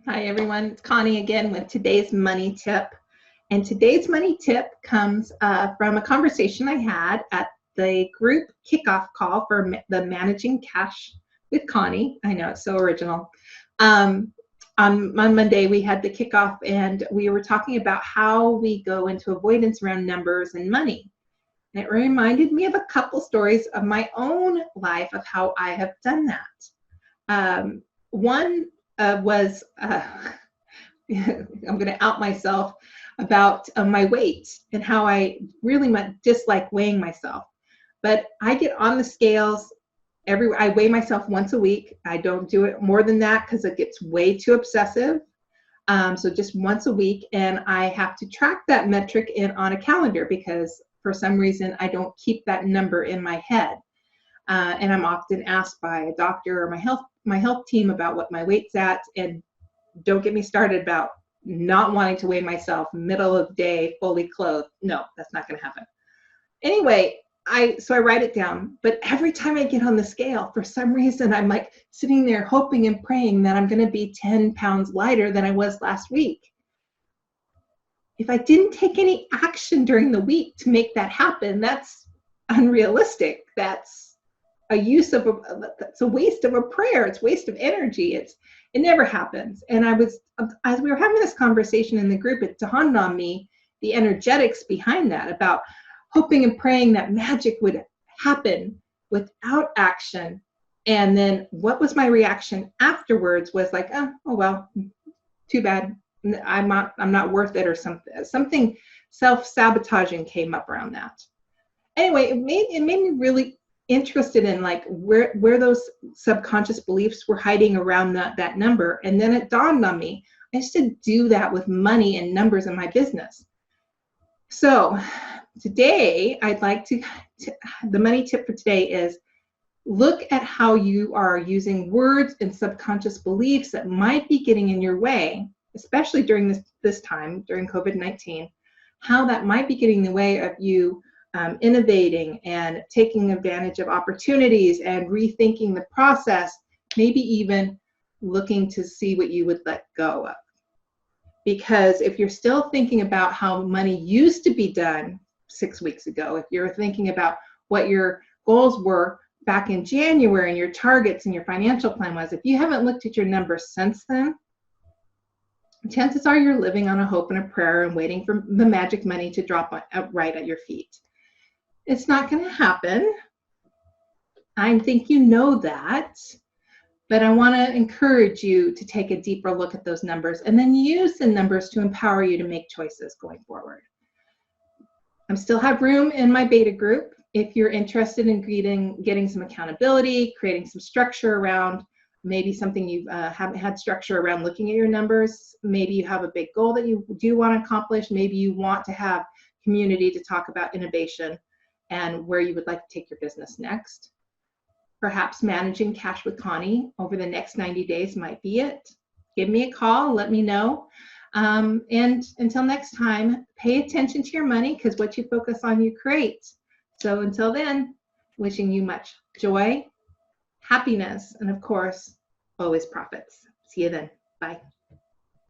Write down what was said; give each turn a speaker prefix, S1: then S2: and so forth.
S1: Hi everyone, it's Connie again with today's money tip. And today's money tip comes from a conversation I had at the group kickoff call for the Managing Cash with Connie. I know, it's so original. On Monday, we had the kickoff and we were talking about how we go into avoidance around numbers and money. And it reminded me of a couple stories of my own life of how I have done that. One was I'm going to out myself about my weight and how I really dislike weighing myself. But I get on the scales I weigh myself once a week. I don't do it more than that because it gets way too obsessive. So just once a week, and I have to track that metric on a calendar because for some reason I don't keep that number in my head. And I'm often asked by a doctor or my health team about what my weight's at, and don't get me started about not wanting to weigh myself middle of day fully clothed. No, that's not going to happen. Anyway, so I write it down, but every time I get on the scale, for some reason, I'm like sitting there hoping and praying that I'm going to be 10 pounds lighter than I was last week. If I didn't take any action during the week to make that happen, that's unrealistic. That's a it's a waste of a prayer. It's a waste of energy. It never happens. And as we were having this conversation in the group, it dawned on me the energetics behind that, about hoping and praying that magic would happen without action. And then what was my reaction afterwards was like, oh well, too bad. I'm not worth it, or something self-sabotaging came up around that. Anyway, it made me really interested in like where those subconscious beliefs were hiding around that number. And then it dawned on me, I used to do that with money and numbers in my business. So today I'd like the money tip for today is look at how you are using words and subconscious beliefs that might be getting in your way, especially during this time, during COVID-19, how that might be getting in the way of you innovating and taking advantage of opportunities and rethinking the process, maybe even looking to see what you would let go of. Because if you're still thinking about how money used to be done 6 weeks ago, if you're thinking about what your goals were back in January and your targets and your financial plan was, if you haven't looked at your numbers since then, chances are you're living on a hope and a prayer and waiting for the magic money to drop right at your feet. It's not going to happen. I think you know that, but I want to encourage you to take a deeper look at those numbers and then use the numbers to empower you to make choices going forward. I still have room in my beta group if you're interested in getting some accountability, creating some structure around maybe something you haven't had structure around looking at your numbers. Maybe you have a big goal that you do want to accomplish. Maybe you want to have community to talk about innovation and where you would like to take your business next. Perhaps managing cash with Connie over the next 90 days might be it. Give me a call, let me know. And until next time, pay attention to your money, because what you focus on, you create. So until then, wishing you much joy, happiness, and of course, always profits. See you then. Bye.